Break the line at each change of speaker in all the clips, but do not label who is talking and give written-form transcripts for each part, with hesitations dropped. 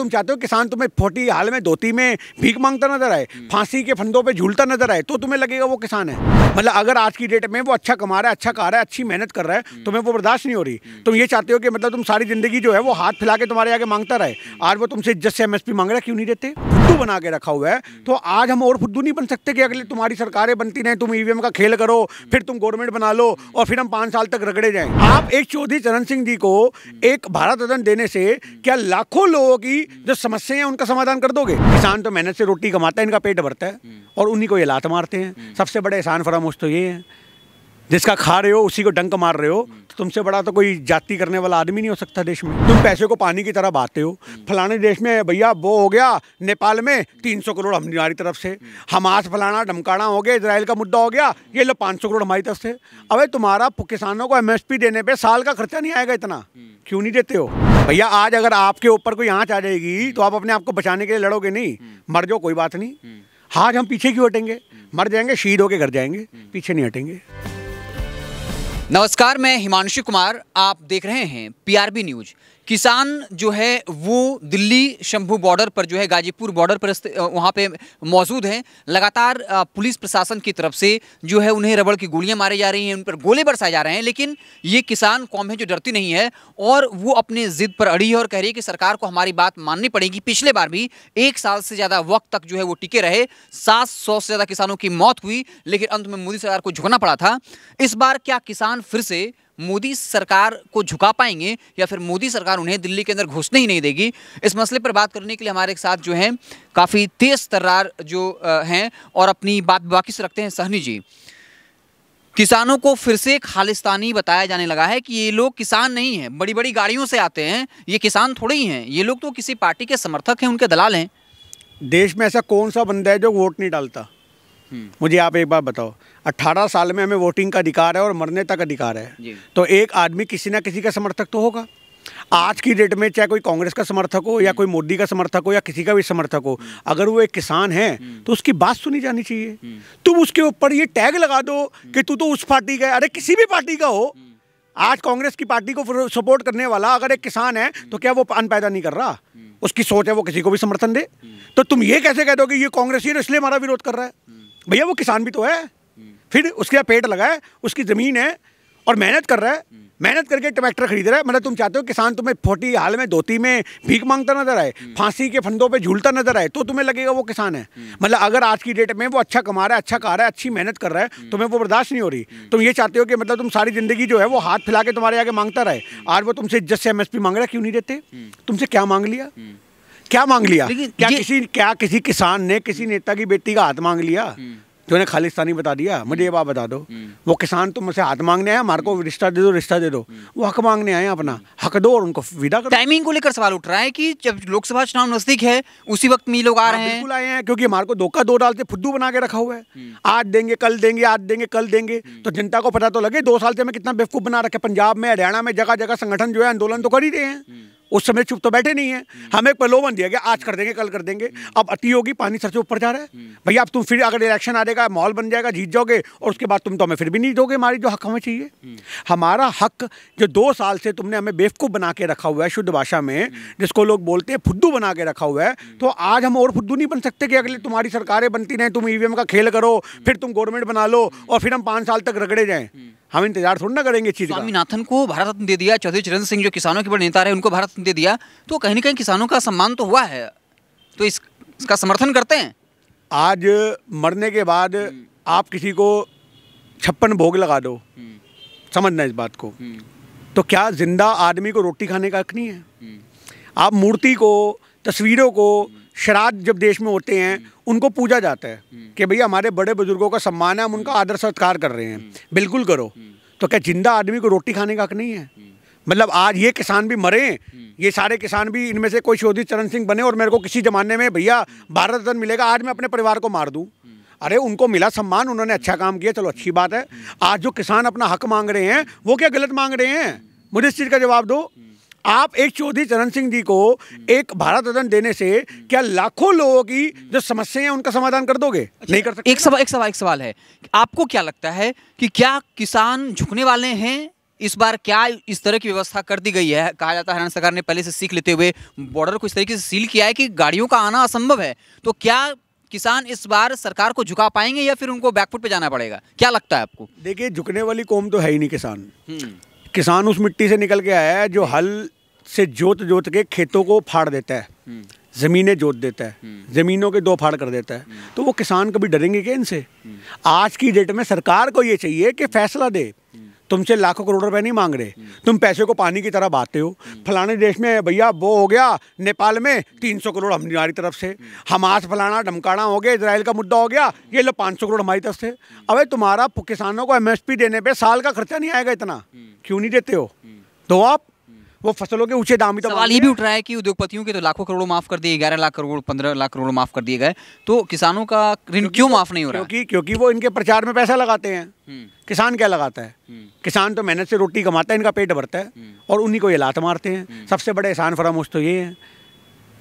तुम चाहते हो किसान तुम्हें फोटी हाल में धोती में भीख मांगता नजर आए, फांसी के फंदों पे झूलता नजर आए, तो तुम्हें लगेगा वो किसान है। मतलब अगर आज की डेट में वो अच्छा कमा रहा है, अच्छा खा रहा है, अच्छी मेहनत कर रहा है, तुम्हें वो बर्दाश्त नहीं हो रही। तुम ये चाहते हो कि मतलब तुम सारी जिंदगी जो है वो हाथ फैला के तुम्हारे आगे मांगता रहे। आज वो तुमसे इज्जत से MSP मांग रहा है, क्यों नहीं देते? फुद्दू बना के रखा हुआ है। तो आज हम और फुद्दू नहीं बन सकते कि अगले तुम्हारी सरकारें बनती रहें, तुम EVM का खेल करो, फिर तुम गवर्नमेंट बना लो और फिर हम 5 साल तक रगड़े जाएं। आप एक चौधरी चरण सिंह जी को एक भारत रत्न देने से क्या लाखों लोगों की जो समस्याएं हैं उनका समाधान कर दोगे? किसान तो मेहनत से रोटी कमाता है, इनका पेट भरता है और उन्हीं को ये लात मारते हैं। सबसे बड़े एहसान फरामोश तो ये है, जिसका खा रहे हो उसी को डंक मार रहे हो। तो तुमसे बड़ा तो कोई जाति करने वाला आदमी नहीं हो सकता देश में। तुम पैसे को पानी की तरह बहाते हो। फलाने देश में भैया वो हो गया, नेपाल में 300 करोड़ हमारी तरफ से, हमास फलाना ढमकाना हो गया, इजराइल का मुद्दा हो गया, ये लो 500 करोड़ हमारी तरफ से। अबे तुम्हारा किसानों को MSP देने पे साल का खर्चा नहीं आएगा इतना, क्यों नहीं देते हो भैया? आज अगर आपके ऊपर कोई आँच आ जाएगी तो आप अपने आप को बचाने के लिए लड़ोगे नहीं? मर जाओ कोई बात नहीं, आज हम पीछे क्यों हटेंगे? मर जाएंगे, शहीद होके घर जाएंगे, पीछे नहीं हटेंगे।
नमस्कार, मैं हिमांशु कुमार, आप देख रहे हैं PRB न्यूज। किसान जो है वो दिल्ली शंभू बॉर्डर पर जो है गाजीपुर बॉर्डर पर वहाँ पे मौजूद हैं। लगातार पुलिस प्रशासन की तरफ से जो है उन्हें रबड़ की गोलियां मारी जा रही हैं, उन पर गोले बरसाए जा रहे हैं, लेकिन ये किसान कौम है जो डरती नहीं है और वो अपने जिद पर अड़ी है और कह रही है कि सरकार को हमारी बात माननी पड़ेगी। पिछले बार भी 1 साल से ज़्यादा वक्त तक जो है वो टिके रहे, 700 से ज़्यादा किसानों की मौत हुई, लेकिन अंत में मोदी सरकार को झुकना पड़ा था। इस बार क्या किसान फिर से मोदी सरकार को झुका पाएंगे या फिर मोदी सरकार उन्हें दिल्ली के अंदर घुसने ही नहीं देगी? इस मसले पर बात करने के लिए हमारे साथ जो हैं काफ़ी तेज तर्रार जो हैं और अपनी बात बाकी से रखते हैं सहनी जी। किसानों को फिर से खालिस्तानी बताया जाने लगा है कि ये लोग किसान नहीं हैं, बड़ी बड़ी गाड़ियों से आते हैं, ये किसान थोड़े ही हैं, ये लोग तो किसी पार्टी के समर्थक हैं, उनके दलाल हैं।
देश में ऐसा कौन सा बंदा है जो वोट नहीं डालता? मुझे आप एक बात बताओ, 18 साल में हमें वोटिंग का अधिकार है और मरने तक अधिकार है, तो एक आदमी किसी ना किसी का समर्थक तो होगा। आज की डेट में चाहे कोई कांग्रेस का समर्थक हो या कोई मोदी का समर्थक हो या किसी का भी समर्थक हो, अगर वो एक किसान है तो उसकी बात सुनी जानी चाहिए। तुम उसके ऊपर ये टैग लगा दो कि तू तो उस पार्टी का है। अरे किसी भी पार्टी का हो, आज कांग्रेस की पार्टी को सपोर्ट करने वाला अगर एक किसान है तो क्या वो अन्न पैदा नहीं कर रहा? उसकी सोच है वो किसी को भी समर्थन दे। तो तुम ये कैसे कह दोगे ये कांग्रेस ही इसलिए हमारा विरोध कर रहा है? भैया वो किसान भी तो है, फिर उसके पेट लगा है, उसकी ज़मीन है और मेहनत कर रहा है, मेहनत करके ट्रैक्टर खरीद रहा है। मतलब तुम चाहते हो किसान तुम्हें फोटी हाल में धोती में भीख मांगता नजर आए, फांसी के फंदों पे झूलता नजर आए, तो तुम्हें लगेगा वो किसान है। मतलब अगर आज की डेट में वो अच्छा कमा रहा है, अच्छा खा रहा है, अच्छी मेहनत कर रहा है, तुम्हें वो बर्दाश्त नहीं हो रही। तुम ये चाहते हो कि मतलब तुम सारी जिंदगी जो है वो हाथ फैला के तुम्हारे आगे मांगता रहे। आज वो तुमसे इज्जत से MSP मांग रहा है, क्यों नहीं देते? तुमसे क्या मांग लिया? क्या मांग लिया? क्या किसी किसान ने किसी नेता की बेटी का हाथ मांग लिया जो उन्हें खालिस्तानी बता दिया? मुझे ये बात बता दो, वो किसान तुमसे हाथ मांगने आए, हमारे को रिश्ता दे दो, रिश्ता दे दो। वो हक मांगने आए, अपना हक दो और उनको विदा करो।
टाइमिंग को लेकर सवाल उठ रहा है कि जब लोकसभा चुनाव नजदीक है उसी वक्त में लोग आ रहे हैं।
बिल्कुल आए हैं, क्योंकि हमारे को धोखा दो डालते फुद्दू बना के रखा हुआ है। आज देंगे, कल देंगे, आज देंगे, कल देंगे। तो जनता को पता तो लगे 2 साल से हमें कितना बेवकूफ बना रखे। पंजाब में, हरियाणा में जगह जगह संगठन जो है आंदोलन तो कर ही रहे हैं, उस समय चुप तो बैठे नहीं है। हमें प्रलोभन दिया गया आज कर देंगे, कल कर देंगे। अब अति होगी, पानी सर से ऊपर जा रहा है। भैया अब तुम फिर अगर इलेक्शन आ जाएगा, माहौल बन जाएगा, जीत जाओगे और उसके बाद तुम तो हमें फिर भी नहीं दोगे हमारी जो हक हमें चाहिए। हमारा हक जो 2 साल से तुमने हमें बेवकूफ़ बना के रखा हुआ है, शुद्ध भाषा में जिसको लोग बोलते हैं फुद्दू बना के रखा हुआ है, तो आज हम और फुद्दू नहीं बन सकते कि अगले तुम्हारी सरकारें बनती रहें, तुम EVM का खेल करो, फिर तुम गवर्नमेंट बना लो और फिर हम 5 साल तक रगड़े जाएं। हम इंतजार थोड़ा ना करेंगे चीज़ का।
स्वामीनाथन को भारत रत्न दे दिया, चौधरी चरण सिंह जो किसानों के बड़े नेता रहे उनको भारत रत्न दे दिया, तो कहीं ना कहीं किसानों का सम्मान तो हुआ है, तो इसका समर्थन करते हैं।
आज मरने के बाद आप किसी को 56 भोग लगा दो, समझना इस बात को, तो क्या जिंदा आदमी को रोटी खाने का हक नहीं है? आप मूर्ति को, तस्वीरों को, श्राद्ध जब देश में होते हैं उनको पूजा जाता है कि भैया हमारे बड़े बुजुर्गों का सम्मान है, हम उनका आदर सत्कार कर रहे हैं, बिल्कुल करो। तो क्या जिंदा आदमी को रोटी खाने का हक नहीं है? मतलब आज ये किसान भी मरे, ये सारे किसान भी, इनमें से कोई चौधरी चरण सिंह बने और मेरे को किसी जमाने में भैया भारत रत्न मिलेगा, आज मैं अपने परिवार को मार दूं। अरे उनको मिला सम्मान, उन्होंने अच्छा काम किया, चलो अच्छी बात है। आज जो किसान अपना हक मांग रहे हैं वो क्या गलत मांग रहे हैं? मुझे इस चीज़ का जवाब दो। आप एक चौधरी चरण सिंह जी को एक भारत रत्न देने से क्या लाखों लोगों की जो समस्याएं हैं उनका समाधान कर दोगे? नहीं कर सकते।
एक सवाल है, आपको क्या लगता है कि क्या किसान झुकने वाले हैं इस बार क्या इस तरह की व्यवस्था कर दी गई है? कहा जाता है हरियाणा सरकार ने पहले से सीख लेते हुए बॉर्डर को इस तरीके से सील किया है कि गाड़ियों का आना असंभव है। तो क्या किसान इस बार सरकार को झुका पाएंगे या फिर उनको बैकफुट पे जाना पड़ेगा? क्या लगता है आपको?
देखिए, झुकने वाली कौम तो है ही नहीं किसान। किसान उस मिट्टी से निकल के आया है जो हल से जोत के खेतों को फाड़ देता है, ज़मीनें जोत देता है, ज़मीनों के दो फाड़ कर देता है। तो वो किसान कभी डरेंगे क्या इनसे? आज की डेट में सरकार को ये चाहिए कि फैसला दे। तुमसे लाखों करोड़ रुपए नहीं मांग रहे, तुम पैसे को पानी की तरह बांटते हो। फलाने देश में भैया वो हो गया, नेपाल में 300 करोड़ हमारी तरफ से, हमास फलाना ढमकाना हो गया, इजराइल का मुद्दा हो गया, ये लो 500 करोड़ हमारी तरफ से। अबे तुम्हारा किसानों को MSP देने पे साल का खर्चा नहीं आएगा इतना, क्यों नहीं देते हो? तो आप वो फसलों के ऊंचे दाम ही तो।
सवाल ये भी उठ रहा है कि उद्योगपतियों के तो लाखों करोड़ माफ कर दिए, 11 लाख करोड़ 15 लाख करोड़ माफ कर दिए गए, तो किसानों का ऋण क्यों माफ नहीं हो रहा?
क्योंकि वो इनके प्रचार में पैसा लगाते हैं। किसान क्या लगाता है? किसान तो मेहनत से रोटी कमाता है, इनका पेट भरता है और उन्हीं को ये लात मारते हैं। सबसे बड़े एहसान फरामोश तो ये है,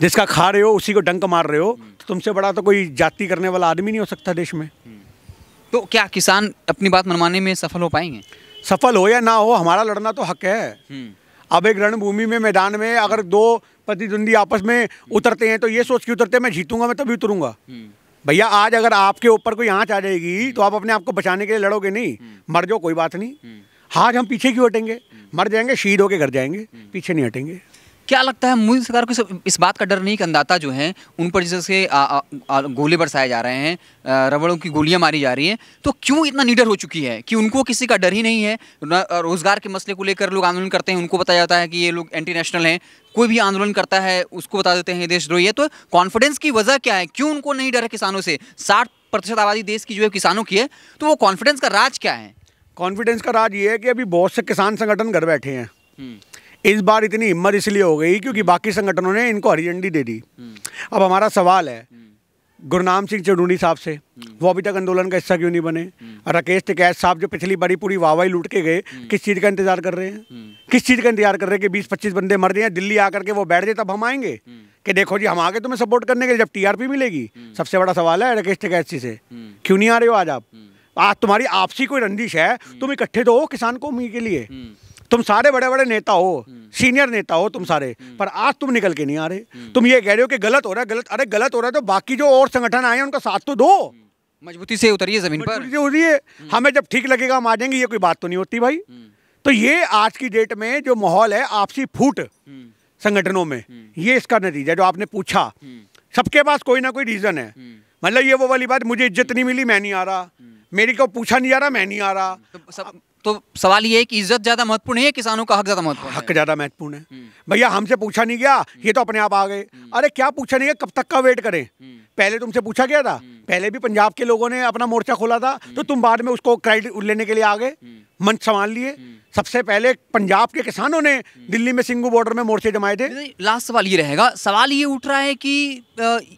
जिसका खा रहे हो उसी को डंक मार रहे हो। तो तुमसे बड़ा तो कोई जाति करने वाला आदमी नहीं हो सकता देश में।
तो क्या किसान अपनी बात मनवाने में सफल हो पाएंगे?
सफल हो या ना हो, हमारा लड़ना तो हक है। अब एक रणभूमि में, मैदान में अगर दो प्रतिद्वंदी आपस में उतरते हैं तो ये सोच के उतरते हैं मैं जीतूंगा, मैं तभी उतरूंगा। भैया आज अगर आपके ऊपर कोई आंच आ जाएगी तो आप अपने आप को बचाने के लिए लड़ोगे नहीं। मर जाओ कोई बात नहीं, आज हम पीछे क्यों हटेंगे? मर जाएंगे, शहीद होके घर जाएंगे, पीछे नहीं हटेंगे।
क्या लगता है मोदी सरकार को इस बात का डर नहीं कि अंदाता जो हैं उन पर जैसे गोले बरसाए जा रहे हैं, रबड़ों की गोलियां मारी जा रही हैं, तो क्यों इतना निडर हो चुकी है कि उनको किसी का डर ही नहीं है? रोजगार के मसले को लेकर लोग आंदोलन करते हैं, उनको बताया जाता है कि ये लोग एंटी नेशनल हैं। कोई भी आंदोलन करता है उसको बता देते हैं देशद्रोही है। तो कॉन्फिडेंस की वजह क्या है? क्यों उनको नहीं डर है किसानों से? 60% आबादी देश की जो है किसानों की है, तो वो कॉन्फिडेंस का राज क्या है?
कॉन्फिडेंस का राज ये है कि अभी बहुत से किसान संगठन घर बैठे हैं। इस बार इतनी हिम्मत इसलिए हो गई क्योंकि बाकी संगठनों ने इनको हरी झंडी दे दी। अब हमारा सवाल है गुरनाम सिंह चढ़ूनी साहब से, वो अभी तक आंदोलन का हिस्सा क्यों नहीं बने? राकेश टिकैत साहब जो पिछली बारी पूरी वाहवाही लूट के गए, किस चीज़ का इंतजार कर रहे हैं? किस चीज़ का इंतजार कर रहे हैं कि 20-25 बंदे मर जाएं, दिल्ली आकर के वो बैठ जाए तब हम आएंगे कि देखो जी हम आगे तुम्हें सपोर्ट करने के लिए जब TRP मिलेगी? सबसे बड़ा सवाल है राकेश टिकैत जी से, क्यों नहीं आ रहे हो आज आप? आज तुम्हारी आपसी कोई रंजिश है, तुम इकट्ठे तो हो किसान कौमी के लिए। तुम सारे बड़े बड़े नेता हो, सीनियर नेता हो तुम सारे, पर आज तुम निकल के नहीं आ रहे। तुम ये कह रहे हो कि गलत हो रहा है, गलत। अरे गलत हो रहा है तो बाकी जो और संगठन आए हैं उनका साथ तो दो,
मजबूती से उतरिए जमीन पर।
मजबूती से उतरिए, हमें जब ठीक लगेगा हम आ जाएंगे, ये कोई बात तो नहीं होती भाई। तो ये आज की डेट में जो माहौल है आपसी फूट संगठनों में, ये इसका नतीजा जो आपने पूछा। सबके पास कोई ना कोई रीजन है, मतलब ये वो वाली बात, मुझे इज्जत नहीं मिली मैं नहीं आ रहा, मेरी को पूछा नहीं जा रहा मैं नहीं आ रहा।
तो सवाल ये है कि इज्जत ज्यादा महत्वपूर्ण है, किसानों का हक ज्यादा महत्वपूर्ण है?
हक ज्यादा महत्वपूर्ण है भैया। हमसे पूछा नहीं गया, ये तो अपने आप आ गए। अरे क्या पूछा नहीं गया, कब तक का वेट करें? पहले तुमसे पूछा गया था, पहले भी पंजाब के लोगों ने अपना मोर्चा खोला था, तो तुम बाद में उसको क्रेडिट लेने के लिए आ गए, मंच संभाल लिए। सबसे पहले पंजाब के किसानों ने दिल्ली में सिंघू बॉर्डर में मोर्चे जमाए थे।
लास्ट सवाल ये रहेगा, सवाल ये उठ रहा है कि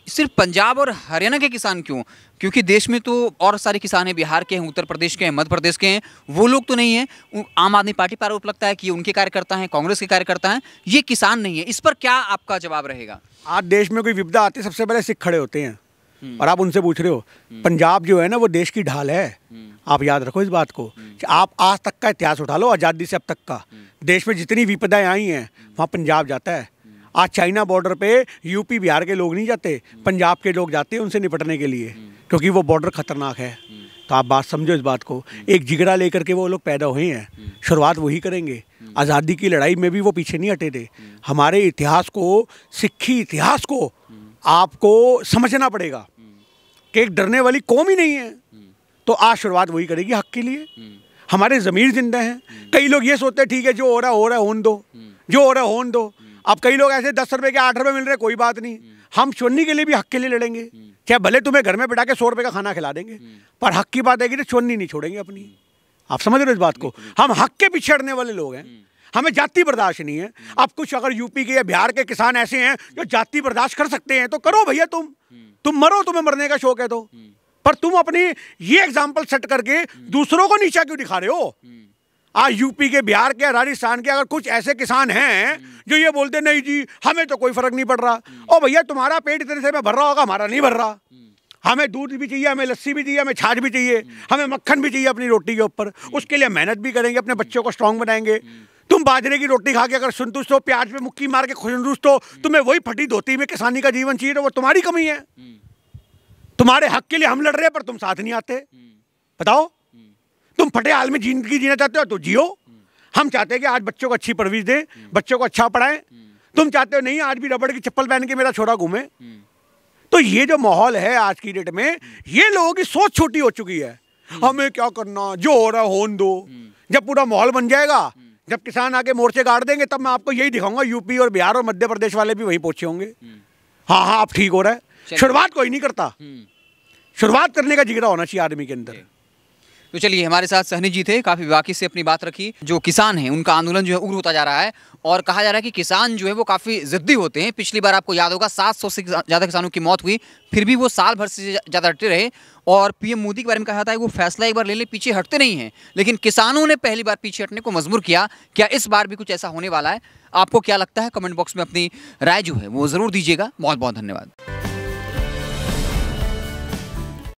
सिर्फ पंजाब और हरियाणा के किसान क्यों? क्योंकि देश में तो और सारे किसान हैं, बिहार के हैं, उत्तर प्रदेश के हैं, मध्य प्रदेश के हैं, वो लोग तो नहीं हैं। आम आदमी पार्टी पर आरोप लगता है कि ये उनके कार्यकर्ता हैं, कांग्रेस के कार्यकर्ता हैं, ये किसान नहीं है। इस पर क्या आपका जवाब रहेगा?
आज देश में कोई विपदा आती है सबसे पहले सिख खड़े होते हैं और आप उनसे पूछ रहे हो। पंजाब जो है ना वो देश की ढाल है, आप याद रखो इस बात को। आप आज तक का इतिहास उठा लो, आज़ादी से अब तक का, देश में जितनी विपदाएं आई हैं वहाँ पंजाब जाता है। आज चाइना बॉर्डर पे यूपी बिहार के लोग नहीं जाते, पंजाब के लोग जाते हैं उनसे निपटने के लिए, क्योंकि वो बॉर्डर खतरनाक है। तो आप बात समझो इस बात को, एक जिगरा लेकर के वो लोग पैदा हुए हैं, शुरुआत वही करेंगे। आज़ादी की लड़ाई में भी वो पीछे नहीं हटे थे। हमारे इतिहास को, सिक्खी इतिहास को आपको समझना पड़ेगा कि एक डरने वाली कौम ही नहीं है। तो आज शुरुआत वही करेगी हक के लिए। हमारे ज़मीर जिंदा हैं। कई लोग ये सोचते हैं ठीक है जो हो रहा है होने दो, जो हो रहा है होने दो। अब कई लोग ऐसे 10 रुपए के 8 रुपए मिल रहे, कोई बात नहीं, हम चुन्नी के लिए भी हक के लिए लड़ेंगे। चाहे भले तुम्हें घर में बैठा के 100 रुपए का खाना खिला देंगे, पर हक की बात है कि चुन्नी नहीं छोड़ेंगे अपनी। आप समझ रहे हो इस बात को? हम हक के पीछे हटने वाले लोग हैं, हमें जाति बर्दाश्त नहीं है। अब कुछ अगर यूपी के या बिहार के किसान ऐसे हैं जो जाति बर्दाश्त कर सकते हैं तो करो भैया, तुम मरो, तुम्हें मरने का शौक है तो। पर तुम अपनी ये एग्जाम्पल सेट करके दूसरों को नीचा क्यों दिखा रहे हो? आज यूपी के, बिहार के, राजस्थान के अगर कुछ ऐसे किसान हैं जो ये बोलते नहीं जी हमें तो कोई फर्क नहीं पड़ रहा, और भैया तुम्हारा पेट इतने से में भर रहा होगा, हमारा नहीं भर रहा। हमें दूध भी चाहिए, हमें लस्सी भी चाहिए, हमें छाछ भी चाहिए, हमें मक्खन भी चाहिए अपनी रोटी के ऊपर। उसके लिए मेहनत भी करेंगे, अपने बच्चों को स्ट्रांग बनाएंगे। तुम बाजरे की रोटी खा के अगर संतुष्ट हो, प्याज पे मुक्की मार के संतुष्ट हो, तुम्हें वही फटी धोती में किसानी का जीवन चाहिए, तो वो तुम्हारी कमी है। तुम्हारे हक के लिए हम लड़ रहे हैं पर तुम साथ नहीं आते। बताओ, तुम फटे हाल में जिंदगी जीना चाहते हो तो जियो। हम चाहते हैं कि आज बच्चों को अच्छी परवरिश दें, बच्चों को अच्छा पढ़ाएं। तुम चाहते हो नहीं आज भी रबड़ की चप्पल पहन के मेरा छोरा घूमे। तो ये जो माहौल है आज की डेट में, ये लोगों की सोच छोटी हो चुकी है। हमें क्या करना, जो हो रहा है होने दो। जब पूरा माहौल बन जाएगा, जब किसान आके मोर्चे गाड़ देंगे, तब मैं आपको यही दिखाऊंगा। यूपी और बिहार और मध्य प्रदेश वाले भी वहीं पहुंचे होंगे। हाँ हाँ, आप ठीक हो रहा है। शुरुआत कोई नहीं करता, शुरुआत करने का जिगरा होना चाहिए आदमी के अंदर।
तो चलिए, हमारे साथ सहनी जी थे, काफ़ी बाकी से अपनी बात रखी। जो किसान हैं उनका आंदोलन जो है उग्र होता जा रहा है और कहा जा रहा है कि किसान जो है वो काफ़ी ज़िद्दी होते हैं। पिछली बार आपको याद होगा 700 से ज़्यादा किसानों की मौत हुई, फिर भी वो साल भर से ज़्यादा डटे रहे। और पीएम मोदी के बारे में कहा था कि वो फैसला एक बार ले ले, पीछे हटते नहीं हैं। लेकिन किसानों ने पहली बार पीछे हटने को मजबूर किया। क्या इस बार भी कुछ ऐसा होने वाला है? आपको क्या लगता है? कमेंट बॉक्स में अपनी राय जो है वो ज़रूर दीजिएगा। बहुत बहुत धन्यवाद।